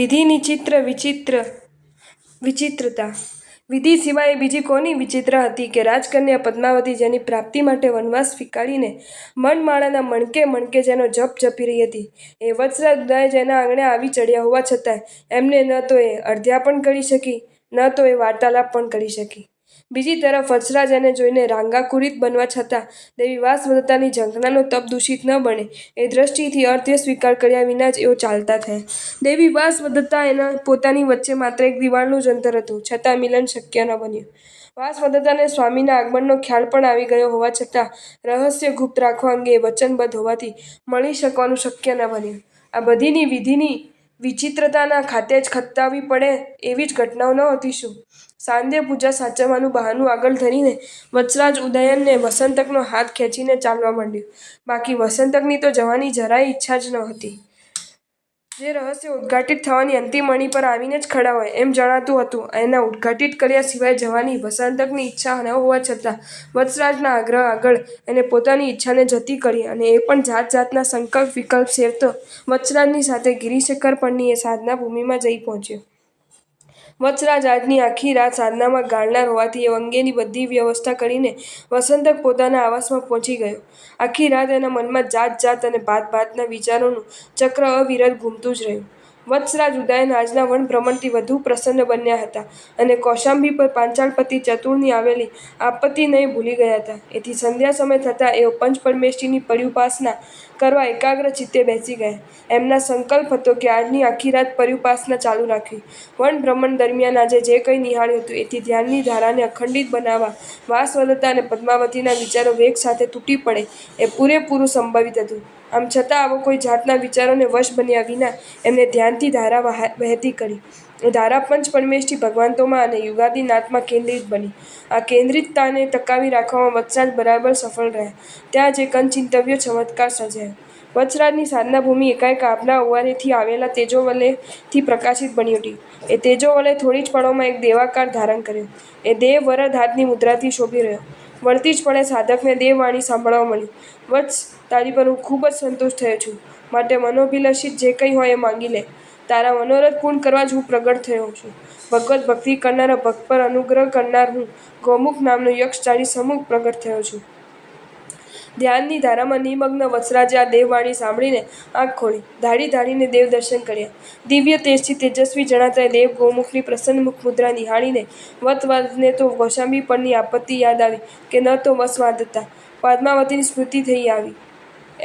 વિધિની વિચિત્રતા. વિધિ સિવાય બીજી કોની વિચિત્ર હતી કે રાજકન્યા પદ્માવતી જેની પ્રાપ્તિ માટે વનવાસ સ્વીકારીને મનમાળાના મણકે મણકે જેનો જપ જપી રહી હતી, એ વત્સરાજ ઉદાએ જેના આંગણે આવી ચડ્યા હોવા છતાં એમને ન તો એ અર્ધ્યાપન કરી શકી, ન તો એ વાર્તાલાપ પણ કરી શકી. બીજી તરફ વત્સરાજ એને જોઈને રાંગાકુરિત બનવા છતાં દેવી વાસવદત્તાની ઝંખનાનો તપ દૂષિત ન બને એ દ્રષ્ટિથી અર્ધ્ય સ્વીકાર કર્યા વિના જ એઓ ચાલતા થયા. દેવી વાસવદત્તા એના પોતાની વચ્ચે માત્ર એક દિવાળનું જ અંતર હતું, છતાં મિલન શક્ય ન બન્યું. વાસવદત્તાને સ્વામીના આગમનનો ખ્યાલ પણ આવી ગયો હોવા છતાં રહસ્ય ગુપ્ત રાખવા અંગે એ વચનબદ્ધ હોવાથી મળી શકવાનું શક્ય ન બન્યું. આ બધીની વિધિની વિચિત્રતાના ખાતે જ ખતકાવી પડે એવી જ ઘટનાઓ નહોતી શું? સાંધ્ય પૂજા સાચવવાનું બહાનું આગળ ધરીને વત્સરાજ ઉદયનને વસંતકનો હાથ ખેંચીને ચાલવા માંડ્યો. બાકી વસંતકની તો જવાની જરાય ઈચ્છા જ નહોતી. જે રહસ્ય ઉદ્ઘાટિત થવાની અંતિમ અણી પર આવીને જ ખડા હોય એમ જણાતું હતું, એના ઉદ્ઘાટિત કર્યા સિવાય જવાની વસંતકની ઈચ્છા ન હોવા છતાં વત્સરાજના આગ્રહ આગળ એણે પોતાની ઈચ્છાને જતી કરી અને એ પણ જાત જાતના સંકલ્પ વિકલ્પ સેવતો વત્સરાજની સાથે ગિરિશિખર પરની એ સાધના ભૂમિમાં જઈ પહોંચ્યો. વત્સરાજ આજની આખી રાત સાધનામાં ગાળનાર હોવાથી એ અંગેની બધી વ્યવસ્થા કરીને વસંતક પોતાના આવાસમાં પહોંચી ગયો. આખી રાત એના મનમાં જાત જાત અને ભાત ભાતના વિચારોનું ચક્ર અવિરત ઘૂમતું જ રહ્યું. વત્સરાજ ઉદયન આજના વનભ્રમણથી વધુ પ્રસન્ન બન્યા હતા અને કૌશાંબી પર પાંચાળપતિ ચતુરની આવેલી આપત્તિને ભૂલી ગયા હતા. એથી સંધ્યા સમય થતાં એઓ પંચપરમેષ્ઠીની પર્યુપાસના કરવા એકાગ્ર ચિત્તે બેસી ગયા. એમના સંકલ્પ હતો કે આજની આખી રાત પર્યુપાસના ચાલુ રાખવી. વનભ્રમણ દરમિયાન આજે જે કંઈ નિહાળ્યું હતું એથી ધ્યાનની ધારાને અખંડિત બનાવવા વાસવદત્તા અને પદ્માવતીના વિચારો વેગ સાથે તૂટી પડે એ પૂરેપૂરું સંભવિત હતું. આમ છતાં આવો કોઈ જાતના વિચારોને વશ બન્યા વિના એમણે ધ્યાનથી ધારા વહેતી કરી. એ ધારા પંચપરમેષ્ઠી ભગવંતોમાં અને યુગાદિનાથમાં કેન્દ્રિત બની. આ કેન્દ્રિતતાને ટકાવી રાખવામાં વત્સરાજ બરાબર સફળ રહ્યા. ત્યાં જ એક અચિંતવ્ય ચમત્કાર સર્જાયો. વત્સરાજની સાધના ભૂમિ એકાએક આપના ઓવારેથી આવેલા તેજોવલયથી પ્રકાશિત બની ઉઠી. એ તેજોવલય થોડી જ પળોમાં એક દેવાકાર ધારણ કર્યો. એ દેવ વરદ હાથની મુદ્રાથી શોભી રહ્યો. વળતી જ પળે સાધકને દેવવાણી સાંભળવા મળી: વત્સ, તારી પર હું ખૂબ જ સંતુષ્ટ થયો છું, માટે મનોભિલષિત જે કંઈ હોય એ માંગી લે. તારા મનોરથ પૂર્ણ કરવા જ હું પ્રગટ થયો છું. ભગવદ્ ભક્તિ કરનારા ભક્ત પર અનુગ્રહ કરનાર હું ગૌમુખ નામનો યક્ષ તારી સમ્મુખ પ્રગટ થયો છું. ધ્યાનની ધારામાં નિમગ્ન વત્સરાજે આ દેવવાણી સાંભળીને આંખ ખોલી, ધાડી ધાડીને દેવ દર્શન કર્યા. દિવ્ય તેજથી તેજસ્વી જણાતા એ દેવ ગૌમુખની પ્રસન્ન મુખમુદ્રા નિહાળીને વત્સરાજને તો કૌશાંબી પરની આપત્તિ યાદ આવી કે ન તો વસવાદત્તા, પદ્માવતીની સ્મૃતિ થઈ આવી.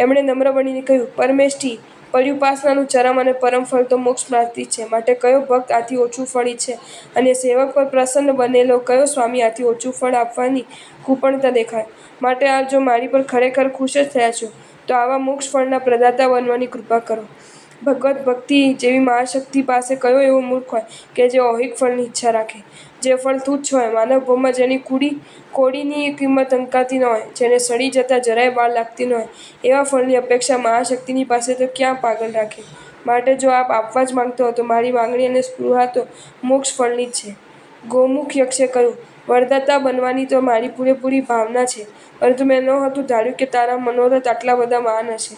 એમણે નમ્ર બનીને કહ્યું: પરમેષ્ઠી, પર્યુપાસનાનું ચરમ અને પરમ ફળ તો મોક્ષ પ્રાપ્તિ છે, માટે કયો ભક્ત આથી ઓછું ફળ ઈચ્છે અને સેવક પર પ્રસન્ન બનેલો કયો સ્વામી આથી ઓછું ફળ આપવાની કૃપણતા દેખાડે? માટે આપ જો મારી પર ખરેખર ખુશ જ થયા છો તો આવા મોક્ષ ફળના પ્રદાતા બનવાની કૃપા કરો. ભગવદ્ ભક્તિ જેવી મહાશક્તિ પાસે કયો એવો મૂર્ખ હોય કે જે ઐહિક ફળની ઈચ્છા રાખે? જે ફળ તુચ્છ હોય, માનવ ભાવમાં જેની કોડીની કિંમત અંકાતી ન હોય, જેને સડી જતાં જરાય વાર લાગતી ન હોય, એવા ફળની અપેક્ષા મહાશક્તિની પાસે તો ક્યાં પાગલ રાખે? માટે જો આપ આપવા જ માંગતો હો તો મારી માંગણી અને સ્પૃહા તો મોક્ષ ફળની જ છે. ગૌમુખ યક્ષે કહ્યું: વરદાતા બનવાની તો મારી પૂરેપૂરી ભાવના છે, પરંતુ મેં નહોતું ધાર્યું કે તારા મનોરથ આટલા બધા મહાન હશે.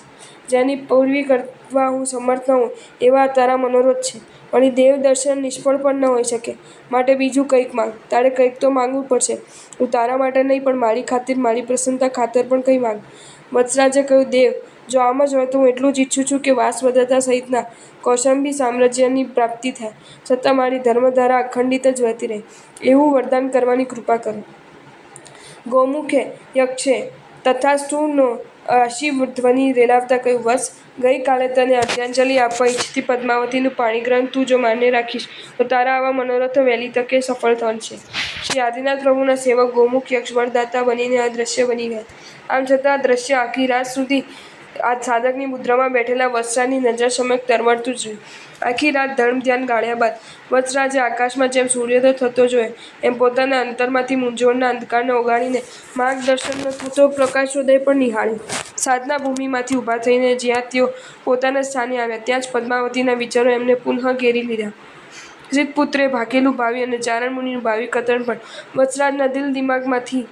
જેની પૂર્તિ કરવા હું સમર્થ ન હોઉં એવા તારા મનોરથ છે. વળી દેવ દર્શન નિષ્ફળ પણ ન હોઈ શકે. માટે બીજું કંઈક માંગ. તારે કંઈક તો માંગવું પડશે. તું તારા માટે નહીં પણ મારી ખાतिर, મારી પ્રસન્નતા ખાતર પણ કંઈ માંગ. વત્સરાજે કહ્યું: દેવ, જો આમ જ હોય તો હું એટલું જ ઈચ્છું છું કે વાસવદત્તા સહિતના કૌશાંબી સામ્રાજ્યની પ્રાપ્તિ થાય, છતાં મારી ધર્મધારા અખંડિત જ વહેતી રહે, એવું વરદાન કરવાની કૃપા કરો. ગૌમુખ યક્ષે તથાસ્તુનો આશીર્ધ્વનિ રેલાવતાં કહ્યું: વત્સ, ગઈ કાલે તને અર્ધ્યાંજલિ આપવા ઈચ્છતી પદ્માવતીનું પાણીગ્રહણ તું જો માન્ય રાખીશ તો તારા આવા મનોરથો વહેલી તકે સફળ થશે. શ્રી આદિનાથ પ્રભુના સેવક ગૌમુખ યક્ષ વરદાતા બનીને અદૃશ્ય બની ગયા. આમ છતાં આ દ્રશ્ય આખી રાત સુધી આ સાધકની મુદ્રામાં બેઠેલા વત્સરાજની નજર સમક્ષ તરવરતું જ રહ્યું. આખી રાત ધર્મ ધ્યાન ગાળ્યા બાદ વત્સરાજે આકાશમાં જેમ સૂર્યોદય થતો જોયો એમ પોતાના અંતરમાંથી મૂંઝવણના અંધકારને ઓગાળીને માર્ગદર્શનનો થતો પ્રકાશોદય પણ નિહાળ્યો. સાધના ભૂમિમાંથી ઊભા થઈને જ્યાં તેઓ પોતાના સ્થાને આવ્યા ત્યાં જ પદ્માવતીના વિચારો એમને પુનઃ ઘેરી લીધા. શ્રિતપુત્રે ભાકેલું ભાવિ અને ચારણ મુનિનું ભાવિ કથન પણ વત્સરાજના દિલ દિમાગમાંથી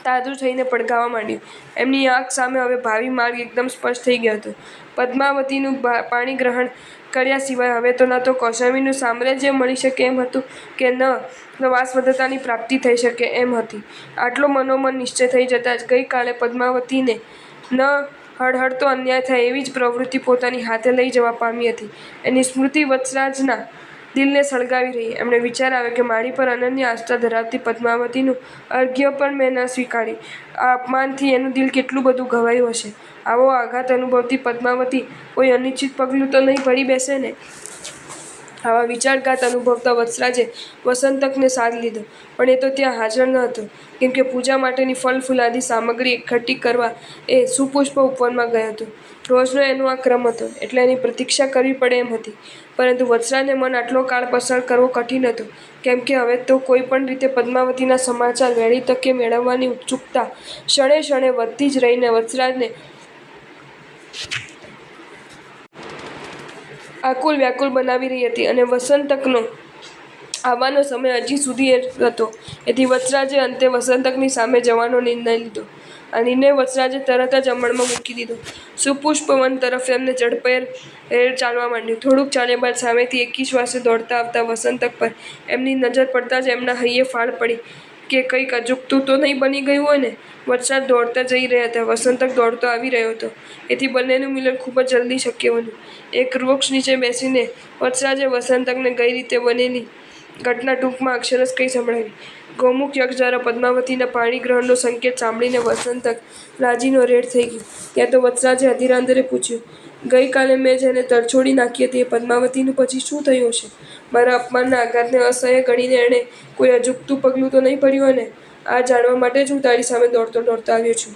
તાજું થઈને પડઘાવા માંડ્યું. એમની આંખ સામે હવે ભાવિ માર્ગ એકદમ સ્પષ્ટ થઈ ગયો હતો. પદ્માવતીનું પાણી ગ્રહણ કર્યા સિવાય હવે તો ન તો કૌશાંબીનું સામ્રાજ્ય મળી શકે એમ હતું કે ન વાસવદત્તાની પ્રાપ્તિ થઈ શકે એમ હતી. આટલો મનોમન નિશ્ચય થઈ જતાં જ ગઈકાલે પદ્માવતીને ન હળહળતો અન્યાય થાય એવી જ પ્રવૃત્તિ પોતાની હાથે લઈ જવા પામી હતી. એની સ્મૃતિ વત્સરાજના દિલને સળગાવી રહી. એમને વિચાર આવ્યો કે મારી પર અનન્ય આસ્થા ધરાવતી પદ્માવતીનું અર્ઘ્ય પણ મેં ન સ્વીકાર્યું. આ અપમાનથી એનું દિલ કેટલું બધું ઘવાયું હશે! આવો આઘાત અનુભવતી પદ્માવતી કોઈ અનિચ્છિત પગલું તો નહીં ભરી બેસે ને? આવા વિચારઘાત અનુભવતા વત્સરાજે વસંતકને સાદ લીધો. પણ એ તો ત્યાં હાજર ન હતો, કેમ કે પૂજા માટેની ફળ ફૂલાદી સામગ્રી એકઠી કરવા એ સુપુષ્પ ઉપવનમાં ગયો હતો. રોજનો એનો આ ક્રમ હતો, એટલે એની પ્રતીક્ષા કરવી પડે એમ હતી. પરંતુ વત્સરાજને મન આટલો કાળ પસાર કરવો કઠિન હતો, કેમ કે હવે તો કોઈ પણ રીતે પદ્માવતીના સમાચાર વહેલી તકે મેળવવાની ઉત્સુકતા ક્ષણે ક્ષણે વધતી જ રહીને વત્સરાજને આકુલ વ્યાકુલ બનાવી રહી હતી. અને વસંતકનો આવવાનો સમય હજી સુધી હતો. એથી વત્સરાજે અંતે વસંતકની સામે જવાનો નિર્ણય લીધો. આ નિર્ણય વત્સરાજે તરત જ અમલમાં મૂકી દીધો. સુપુષ્પ વન તરફ એમને ઝડપભેર ચાલવા માંડ્યું. થોડુંક ચાલ્યા બાદ સામેથી એકી શ્વાસે દોડતા આવતા વસંતક પર એમની નજર પડતાં જ એમના હૈયે ફાળ પડી કે કંઈક અજુગતું તો નહીં બની ગયું હોય ને? વત્સરાજ દોડતા જઈ રહ્યા હતા, વસંતક દોડતો આવી રહ્યો હતો. એથી બંનેનું મિલન ખૂબ જ જલ્દી શક્ય બન્યું. એક વૃક્ષ નીચે બેસીને વત્સરાજે વસંતકને ગઈ રીતે બનેલી ઘટના ટૂંકમાં અક્ષરશઃ કહી સંભળાવી. ગૌમુખ યક્ષ દ્વારા પદ્માવતીના પાણીગ્રહણનો સંકેત સાંભળીને વસંતક રાજીનો રેડ થઈ ગયું. ત્યાં તો વત્સરાજે અધીરાંધરે પૂછ્યું, ગઈકાલે મેં જેને તરછોડી નાખી હતી એ પદ્માવતીનું પછી શું થયું હશે? મારા અપમાનના આઘાતને અસહ્ય ગણીને એણે કોઈ અજુગતું પગલું તો નહીં ભર્યું હોય ને? આ જાણવા માટે જ હું તારી સામે દોડતો દોડતો આવ્યો છું.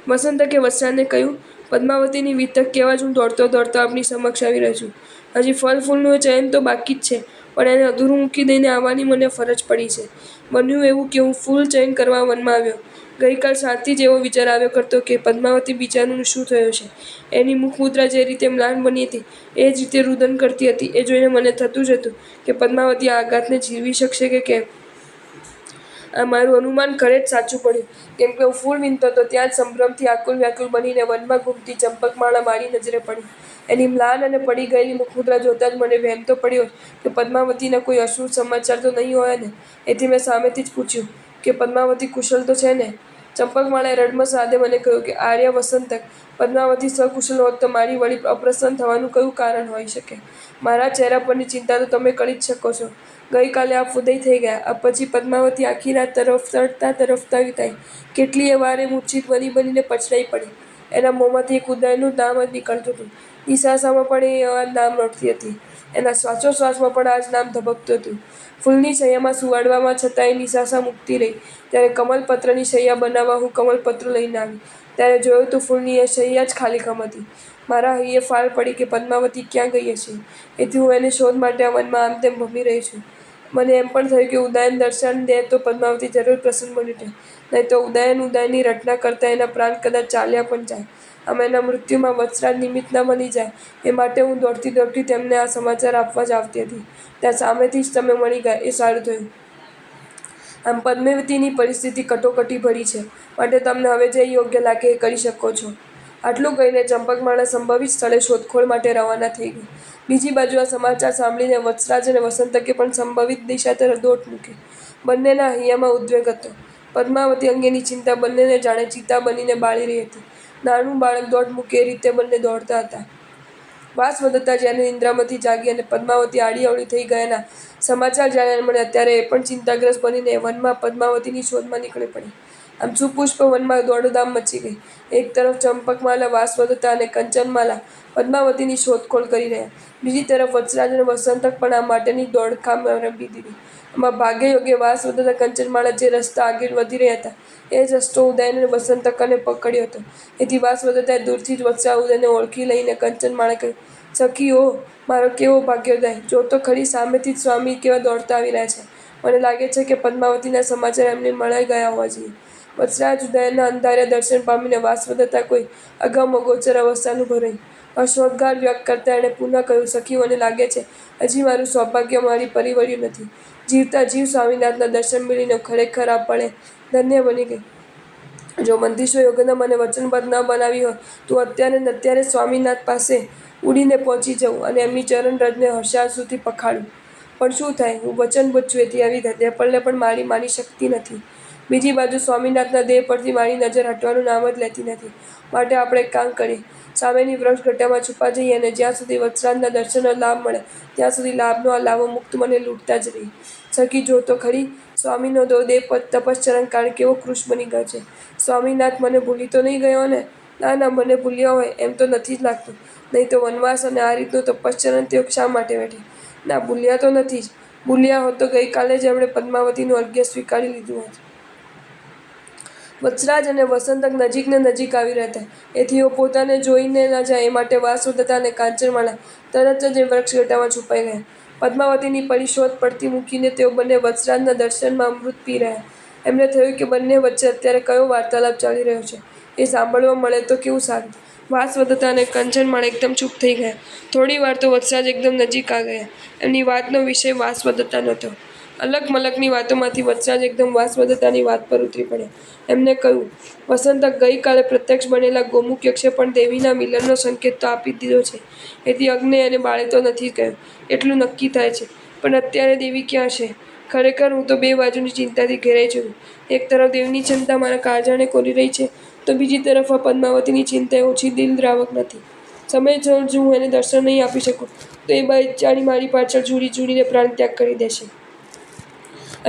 વસંતકે વત્સરાજને કહ્યું, પદ્માવતીની વિતક કહેવા જ હું દોડતો દોડતો આપની સમક્ષ આવી રહ્યો છું. હજી ફળ ફૂલનું ચયન તો બાકી જ છે, પણ એને અધૂરું મૂકી દઈને આવવાની મને ફરજ પડી છે. બન્યું એવું કે હું ફૂલ ચયન કરવા વનમાં આવ્યો. ગઈકાલ સાંજથી જ એવો વિચાર આવ્યો કરતો કે પદ્માવતી બિચારીનું શું થયું છે? એની મુખમુદ્રા જે રીતે મ્લાન બની હતી, એ જ રીતે રુદન કરતી હતી. એ જોઈને મને થતું જ હતું કે પદ્માવતી આ આઘાતને ઝીલવી શકશે કે કેમ. આ મારું અનુમાન ખરે જ સાચું પડ્યું, કેમ કે હું ફૂલ વીણતો હતો ત્યાં જ સંભ્રમથી આકુલ વ્યાકુલ બનીને વનમાં ઘૂમતી ચંપકમાળા મારી નજરે પડી. એની મ્લાન અને પડી ગયેલી મુખમુદ્રા જોતાં જ મને વહેમ તો પડ્યો કે પદ્માવતીના કોઈ અશુભ સમાચાર તો નહીં હોય ને? એથી મેં સામેથી જ પૂછ્યું કે પદ્માવતી કુશળ તો છે ને? ચંપકમાળાએ રડમસાદે મને કહ્યું કે આર્ય વસંતક, પદ્માવતી સકુશળ હોત તો મારી વળી અપ્રસન્ન થવાનું કયું કારણ હોઈ શકે? મારા ચહેરા પરની ચિંતા તો તમે કરી જ શકો છો. ગઈકાલે આપ ઉદય થઈ ગયા. આ પછી પદ્માવતી આખી રાત તરફતા થાય. કેટલીય વાર એ મૂર્છિત બનીને પછડાઈ પડી. એના મોંમાંથી એક ઉદયનું નામ જ નીકળતું હતું. નિશાસામાં પણ એ આ નામ રટતી હતી. એના શ્વાસોશ્વાસમાં પણ આ જ નામ ધબકતું હતું. ફૂલની શૈયામાં સુવાડવામાં છતાં એ નિશાસા મૂકતી રહી. ત્યારે કમલપત્રની શૈયા બનાવવા હું કમલપત્ર લઈને આવી, ત્યારે જોયું તો ફૂલની એ શૈયા જ ખાલીખમ હતી. મારા હૈયે ફાળ પડી કે પદ્માવતી ક્યાં ગઈ હશે. એથી હું એની શોધ માટે આ વનમાં આમ તેમ ભમી રહી છું. મને એમ પણ થયું કે ઉદયન દર્શન દે તો પદ્માવતી જરૂર પ્રસન્ન બની ઉઠે, નહીં તો ઉદયનની રટના કરતાં એના પ્રાણ કદાચ ચાલ્યા પણ જાય. આમ એના મૃત્યુમાં વત્સરાજ નિમિત્ત ન બની જાય એ માટે હું દોડતી દોડતી તેમને આ સમાચાર આપવા જ આવતી હતી. ત્યાં સામેથી જ તમે મળી ગયા, એ સારું થયું. આમ પદ્માવતીની પરિસ્થિતિ કટોકટીભરી છે, માટે તમને હવે જે યોગ્ય લાગે એ કરી શકો છો. આટલું કહીને ચંપકમાળા સંભવિત સ્થળે શોધખોળ માટે રવાના થઈ ગઈ. બીજી બાજુ આ સમાચાર સાંભળીને વત્સરાજ અને વસંતકે પણ સંભવિત દિશા તરફ દોટ મૂકી. બંનેના હૈયામાં ઉદ્વેગ હતો. પદ્માવતી અંગેની ચિંતા બંનેને જાણે ચિતા બનીને બાળી રહી હતી. નાનું બાળક દોટ મૂકે એ રીતે બંને દોડતા હતા. વાસવદત્તા જ્યારે નિંદ્રામાંથી જાગી અને પદ્માવતી આડી અવળી થઈ ગયાના સમાચાર જ્યારે મળ્યા, ત્યારે એ પણ ચિંતાગ્રસ્ત બનીને વનમાં પદ્માવતીની શોધમાં નીકળી પડી. આમ સુપુષ્પ વનમાં દોડધામ મચી ગઈ. એક તરફ ચંપકમાલા, વાસવદત્તા અને કંચનમાલા પદ્માવતીની શોધખોળ કરી રહ્યા. બીજી તરફ વત્સરાજ અને વસંતક પણ આ માટેની દોડધામ આરંભી દીધી. આમાં ભાગ્યયોગે વાસવદત્તા, કંચનમાળા જે રસ્તા આગળ વધી રહ્યા હતા, એ જ રસ્તો ઉદયન અને વસંતકને પકડ્યો હતો. એથી વાસવદત્તાએ દૂરથી જ વત્સરા ઉદયને ઓળખી લઈને કંચનમાળાએ કહ્યું, સખી ઓહ, મારો કેવો ભાગ્યોદય! જો તો ખરી, સામેથી જ સ્વામી કેવા દોડતા આવી રહ્યા છે. મને લાગે છે કે પદ્માવતીના સમાચાર એમને મળી ગયા હોવા જોઈએ. વત્સરાજ ઉદયનના અંધાર્યા દર્શન પામીને વાસવદત્તા કોઈ અગમ અગોચર અવસ્થાનું ભરાઈ હર્ષોદ્ગાર વ્યક્ત કરતાં એણે પુનઃ કહ્યું, સખી, મને લાગે છે હજી મારું સૌભાગ્ય મારી પરિવળ્યું નથી. જીવતા જીવ સ્વામીનાથના દર્શન મેળવીને ખરેખર આ પળે ધન્ય બની ગઈ. જો મંદીશ્વર યોગને મને વચનબદ્ધ ન બનાવી હોય તો અત્યારે ને અત્યારે સ્વામીનાથ પાસે ઉડીને પહોંચી જવું અને એમની ચરણરજને હર્ષાશ્રુથી પખાડું. પણ શું થાય? હું વચનબદ્ધ છું એથી આવી ધધેપણને પણ મારી માની શકતી નથી. બીજી બાજુ સ્વામીનાથના દેહ પરથી મારી નજર હટવાનું નામ જ લેતી નથી. માટે આપણે એક કામ કરીએ. સામેની વૃક્ષગટ્ટામાં છુપા જઈએ અને જ્યાં સુધી વત્સરાજના દર્શનનો લાભ મળે ત્યાં સુધી લાભનો આ લાવો મુક્ત મને લૂંટતા જ રહીએ. સખી જો તો ખરી, સ્વામીનો દેહ તપશ્ચરણ કારણે કેવો કૃશ બની ગયો છે. સ્વામીનાથ મને ભૂલી તો નહીં ગયો ને? ના ના, મને ભૂલ્યા હોય એમ તો નથી જ લાગતું. નહીં તો વનવાસ અને આ રીતનું તપશ્ચરણ તેઓ શા માટે વેઠે? ના, ભૂલ્યા તો નથી જ. ભૂલ્યા હોત તો ગઈકાલે જ એમણે પદ્માવતીનું અર્ઘ્ય સ્વીકારી લીધું હોત. વત્સરાજ અને વસંતક નજીક ને નજીક આવી રહ્યા હતા. એથી એઓ પોતાને જોઈને ન જાય એ માટે વાસવદત્તા અને કાંચનમાલા તરત જ એ વૃક્ષગટ્ટામાં છુપાઈ ગયા. પદ્માવતીની પડી શોધ પડતી મૂકીને તેઓ બંને વત્સરાજના દર્શનમાં અમૃત પી રહ્યા. એમને થયું કે બંને વચ્ચે અત્યારે કયો વાર્તાલાપ ચાલી રહ્યો છે એ સાંભળવા મળે તો કેવું સારું. વાસવદત્તા અને કાંચનમાળા એકદમ ચૂપ થઈ ગયા. થોડી વાર તો વત્સરાજ એકદમ નજીક આ ગયા. એમની વાતનો વિષય વાસવદત્તા નહોતો. અલક મલકની વાતોમાંથી વત્સરાજ એકદમ વાસવદત્તાની વાત પર ઉતરી પડ્યા. એમને કહ્યું, વસંતક, ગઈકાલે પ્રત્યક્ષ બનેલા ગોમુખ યક્ષે પણ દેવીના મિલનનો સંકેત તો આપી દીધો છે. એથી અગ્નિ એને બાળે તો નથી ગયો એટલું નક્કી થાય છે. પણ અત્યારે દેવી ક્યાં છે? ખરેખર હું તો બે બાજુની ચિંતાથી ઘેરાઈ છું. એક તરફ દેવીની ચિંતા મારા કાળજાને કોરી રહી છે તો બીજી તરફ આ પદ્માવતીની ચિંતા એ ઓછી દિલદ્રાવક નથી. સમય જો હું એને દર્શન નહીં આપી શકું તો એ બિચારી મારી પાછળ ઝૂડીને પ્રાણત્યાગ કરી દેશે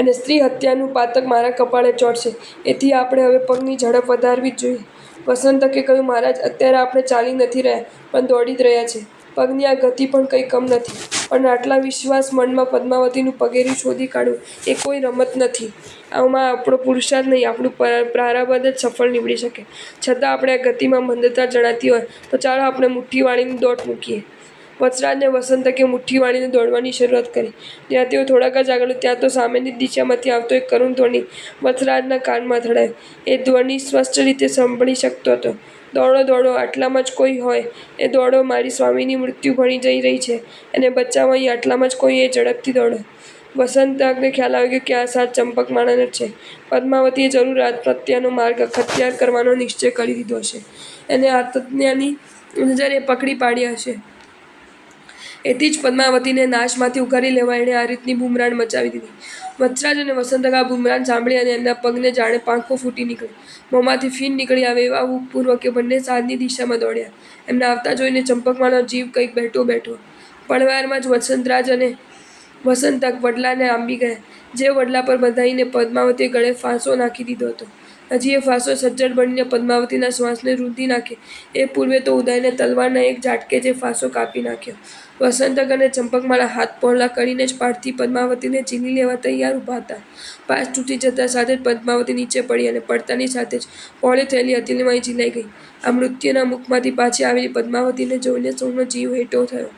અને સ્ત્રી હત્યાનું પાતક મારા કપાળે ચોંટશે. એથી આપણે હવે પગની ઝડપ વધારવી જ જોઈએ. વસંતકે કહ્યું, મહારાજ, અત્યારે આપણે ચાલી નથી રહ્યા પણ દોડી જ રહ્યા છે. પગની આ ગતિ પણ કંઈ કમ નથી. પણ આટલા વિશ્વાસ મનમાં પદ્માવતીનું પગેરું શોધી કાઢવું એ કોઈ રમત નથી. આમાં આપણો પુરુષાર્થ નહીં, આપણું પ્રારબ્ધ જ સફળ નીવડી શકે. છતાં આપણે આ ગતિમાં મંદતા જણાતી હોય તો ચાલો આપણે મુઠ્ઠી વાળીને દોટ મૂકીએ. વત્સરાજ અને વસંતકે મુઠ્ઠી વાળીને દોડવાની શરૂઆત કરી. જ્યાં તેઓ થોડાક જ આગળ ત્યાં તો સામેની દિશામાંથી આવતો એક કરુણ ધ્વનિ વત્સરાજના કાનમાં અથડાયો. એ ધ્વનિ સ્પષ્ટ રીતે સાંભળી શકતો હતો. દોડો દોડો, આટલામાં જ કોઈ હોય એ દોડો, મારી સ્વામીની મૃત્યુ ભણી જઈ રહી છે એને બચાવવા અહીં આટલામાં જ કોઈ એ ઝડપથી દોડો. વસંતકને ખ્યાલ આવ્યો કે આ સાત ચંપકમાળાનો જ છે. પદ્માવતીએ જરૂર આત્મહત્યાનો માર્ગ અખત્યાર કરવાનો નિશ્ચય કરી લીધો હશે. એને આત્મહત્યાની નજરે પકડી પાડી હશે. એથી જ પદ્માવતીને નાશમાંથી ઉગારી લેવા એણે આ રીતની બૂમરાણ મચાવી દીધી. વત્સરાજ અને વસંતક આ બૂમરાણ સાંભળી અને એમના પગને જાણે પાંખો ફૂટી નીકળી, મોંમાંથી ફીણ નીકળી આવે એવા ઊગપૂર્વક એ બંને સાંજની દિશામાં દોડ્યા. એમને આવતા જોઈને ચંપકમાળાનો જીવ કંઈક બેઠો બેઠો. પળવારમાં જ વસંતરાજ અને વસંતક વડલાને આંબી ગયા. જે વડલા પર બંધાઈને પદ્માવતીએ ગળે ફાંસો નાખી દીધો હતો. હજી એ ફાંસો સજ્જડ બનીને પદ્માવતીના શ્વાસને રૂંધી નાખે એ પૂર્વે તો ઉદયને તલવારના એક ઝાટકે જે ફાંસો કાપી નાખ્યો. વસંતક અને ચંપકમાળા હાથ પહોળા કરીને જ પાઠથી પદ્માવતીને ઝીલી લેવા તૈયાર ઊભા હતા. પાશ તૂટી જતાં સાથે જ પદ્માવતી નીચે પડી અને પડતાની સાથે જ પહોળી થયેલી હથેળીમાં ઝીલાઈ ગઈ. આ મૃત્યુના મુખમાંથી પાછી આવેલી પદ્માવતીને જોઈને સૌનો જીવ હેઠો થયો.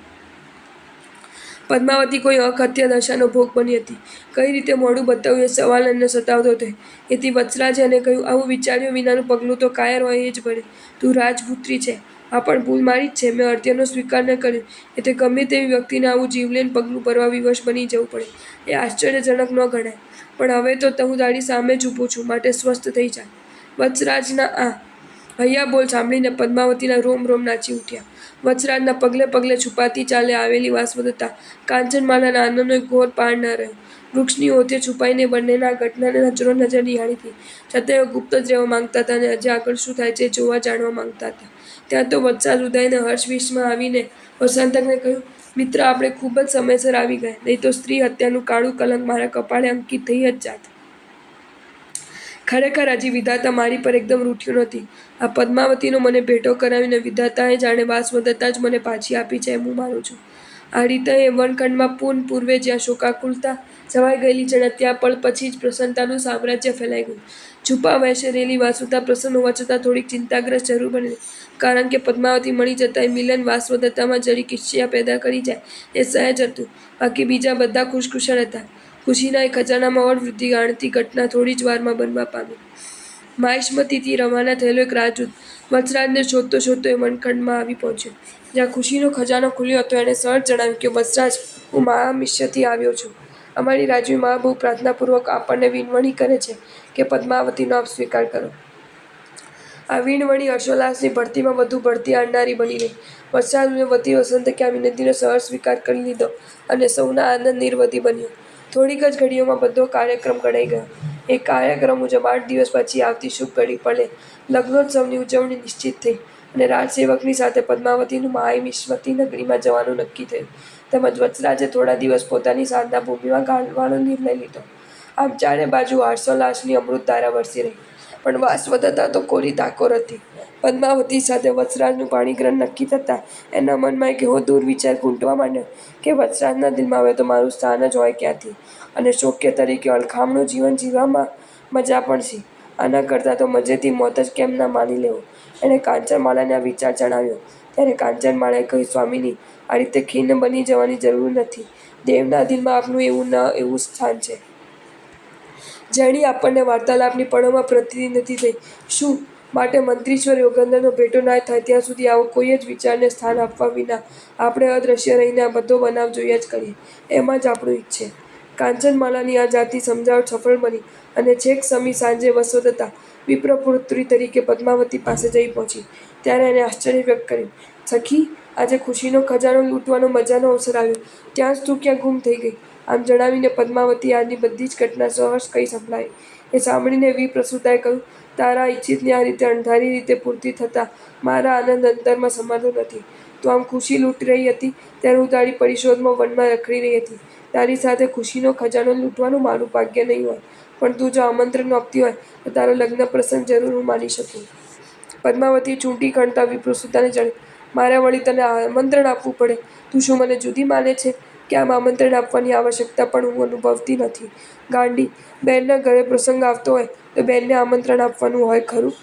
પદ્માવતી કોઈ અકથ્ય દશાનો ભોગ બની હતી. કઈ રીતે મોઢું બતાવવું એ સવાલ એને સતાવતો હતો. એથી વત્સરાજે એને કહ્યું, આવું વિચાર્યા વિનાનું પગલું તો કાયર હોય એ જ ભરે. તું રાજપુત્રી છે. આ પણ ભૂલ મારી જ છે. મેં અર્ધ્યનો સ્વીકાર ન કર્યો એટલે ગમે તેવી વ્યક્તિને આવું જીવલેણ પગલું ભરવા વિવશ બની જવું પડે એ આશ્ચર્યજનક ન ગણાય. પણ હવે તો હું તારી સામે જ ઊભો છું, માટે સ્વસ્થ થઈ જા. વત્સરાજના આ હૈયા બોલ સાંભળીને પદ્માવતીના રોમ રોમ નાચી ઉઠ્યા. વત્સરાજના પગલે પગલે છુપાતી ચાલે આવેલી વાસવદત્તા કાંચનમાલાના આનંદનો એક ઘોર પાર ન રહ્યો. વૃક્ષની ઓથે છુપાઈને બંનેના આ ઘટનાને નજરો નજર નિહાળી હતી. છતાં તેઓ ગુપ્ત જ રહેવા માંગતા હતા અને હજી આગળ શું થાય છે જોવા જાણવા માંગતા હતા. ત્યાં તો વત્સરાજ ઉદયને હર્ષવિશમાં આવીને વસંતકને કહ્યું, મિત્ર, આપણે ખૂબ જ સમયસર આવી ગયા, નહીં તો સ્ત્રી હત્યાનું કાળું કલંક મારા કપાળે અંકિત થઈ જ જાત. ખરેખર હજી વિધાતા મારી પર એકદમ રૂઠ્યું નથી. આ પદ્માવતીનો મને ભેટો કરાવીને વિધાતાએ જાણે વાસવદત્તા જ મને પાછી આપી છે એમ હું માનું છું. આ રીતે એ વનખંડમાં પૂર્વે જ્યાં શોકાકુલતા છવાઈ ગયેલી જાણે ત્યાં પળ પછી જ પ્રસન્નતાનું સામ્રાજ્ય ફેલાઈ ગયું. છુપા વેશે રહેલી વાસુદા પ્રસન્ન હોવા છતાં થોડીક ચિંતાગ્રસ્ત જરૂર બની, કારણ કે પદ્માવતી મળી જતાં એ મિલન વાસવદત્તામાં જરી ઈર્ષ્યા પેદા કરી જાય એ સહેજ હતું. બાકી બીજા બધા ખુશખુશાલ હતા. ખુશીના એ ખજાનામાં અવૃદ્ધિ આણતી ઘટના થોડી જ વારમાં બનવા પામી. માહિષ્મતીથી રવાના થયેલો એક રાજદૂત વત્સરાજને શોધતો શોધતો એ વનખંડમાં આવી પહોંચ્યો. જ્યાં ખુશીનો ખજાનો ખુલ્યો હતો એણે સહજ જણાવ્યું કે વત્સરાજ, હું મહામિષ્યથી આવ્યો છું. અમારી રાજવી મા બહુ પ્રાર્થનાપૂર્વક આપણને વિનવણી કરે છે કે પદ્માવતીનો આપ સ્વીકાર કરો. આ વીણવણી હર્ષોલ્લાસની ભરતીમાં વધુ ભરતી આણનારી બની રહી. વર્ષાઋતુને વતી વસંતે આ વિનંતીનો સહજ સ્વીકાર કરી લીધો અને સૌના આનંદ નિર્વધી બન્યો. થોડીક જ ઘડીઓમાં બધો કાર્યક્રમ ઘડાઈ ગયો. એ કાર્યક્રમ મુજબ 8 દિવસ પછી આવતી શુભ ઘડી પડે લગ્નોત્સવની ઉજવણી નિશ્ચિત થઈ અને રાજસેવકની સાથે પદ્માવતીનું માહિષ્મતી નગરીમાં જવાનું નક્કી થયું. તેમજ વત્સરાજે થોડા દિવસ પોતાની સાધના ભૂમિમાં ગાળવાનો નિર્ણય લીધો. આમ ચારે બાજુ હર્ષોલ્લાસની અમૃતધારા વરસી રહી. પણ વાસવદત્તા તો કોરી ઠાકોર હતી. પદ્માવતી સાથે વત્સરાજનું પાણીગ્રહણ નક્કી થતાં એના મનમાં એક એવો દુર્વિચાર ઘૂંટવા માંડ્યો કે વત્સરાજના દિલમાં હવે તો મારું સ્થાન જ હોય ક્યાંથી અને શોક્ય તરીકે અલખામણું જીવન જીવવામાં મજા પણ શી. આના કરતાં તો મજેથી મોત જ કેમ ના માની લેવું. એણે કાંચનમાલાને આ વિચાર જણાવ્યો ત્યારે કાંચનમાલાએ કહ્યું, સ્વામીની, આ રીતે ખિન્ન બની જવાની જરૂર નથી. દેવના દિલમાં આપનું એવું સ્થાન છે જેની આપણને વાર્તાલાપની પળોમાં પ્રતીતિ નથી થઈ. શું માટે મંત્રીશ્વર યોગેન્દ્રનો ભેટો ના થાય ત્યાં સુધી આવો કોઈ જ વિચારને સ્થાન આપ્યા વિના આપણે અદ્રશ્ય રહીને આ બધો બનાવ જોયા જ કરીએ એમ જ આપણું ઈચ્છે. કાંચનમાલાની આ જાતની સમજાવટ સફળ બની અને છેક સમી સાંજે વસવદત્તા વિપ્રપુત્રી તરીકે પદ્માવતી પાસે જઈ પહોંચી. ત્યારે એણે આશ્ચર્ય વ્યક્ત કર્યું, સખી, આજે ખુશીનો ખજાનો લૂંટવાનો મજાનો અવસર આવ્યો, ત્યાં જ તું ક્યાં ગુમ થઈ ગઈ? આમ જણાવીને પદ્માવતીએ આજની બધી જ ઘટના સહજ કહી સંભળાવી. એ સાંભળીને વિપ્રસૂતાએ કહ્યું, તારા ઇચ્છિતની આ રીતે અણધારી રીતે પૂર્તિ થતાં મારા આનંદ અંતરમાં સમાતો નથી. તું આમ ખુશી લૂંટી રહી હતી ત્યારે હું તારી પરિશોધમાં વનમાં રખડી રહી હતી. તારી સાથે ખુશીનો ખજાનો લૂંટવાનું મારું ભાગ્ય નહીં હોય, પણ તું જો આમંત્રણ આપતી હોય તો તારો લગ્ન પ્રસંગ જરૂર હું માની શકું. પદ્માવતીએ ચૂંટી કાઢતા વિપ્રસૂતાને જણાવ્યું, મારે વળી તને આમંત્રણ આપવું પડે? તું શું મને જુદી માને છે કે આમ આમંત્રણ આપવાની આવશ્યકતા પણ હું અનુભવતી નથી? ગાંડી, બહેનના ઘરે પ્રસંગ આવતો હોય તો બહેનને આમંત્રણ આપવાનું હોય ખરું?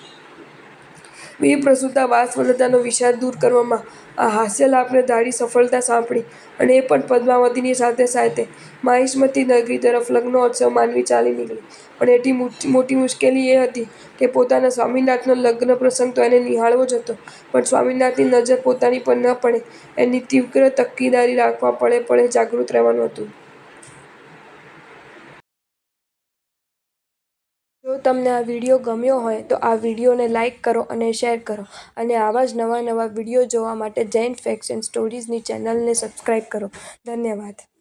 વિપ્રસૂતા વાસવદત્તાનો વિષાદ દૂર કરવામાં આ હાસ્યલાપને ધારી સફળતા સાંપડી અને એ પણ પદ્માવતીની સાથે સાથે માહિષ્મતી નગરી તરફ લગ્નોત્સવ માનવી ચાલી નીકળી. પણ એથી મોટી મુશ્કેલી એ હતી કે પોતાના સ્વામીનાથનો લગ્ન પ્રસંગ તો એને નિહાળવો જ હતો, પણ સ્વામીનાથની નજર પોતાની પર ન પડે એની તીવ્ર તકેદારી રાખવા પળે પળે જાગૃત રહેવાનું હતું. જો તમને આ વિડીયો ગમ્યો હોય તો આ વિડીયોને લાઇક કરો અને શેર કરો અને આવા જ નવા વિડીયો જોવા માટે જૈન ફેક્ટ્સ એન્ડ સ્ટોરીઝની ચેનલને સબસ્ક્રાઈબ કરો. ધન્યવાદ.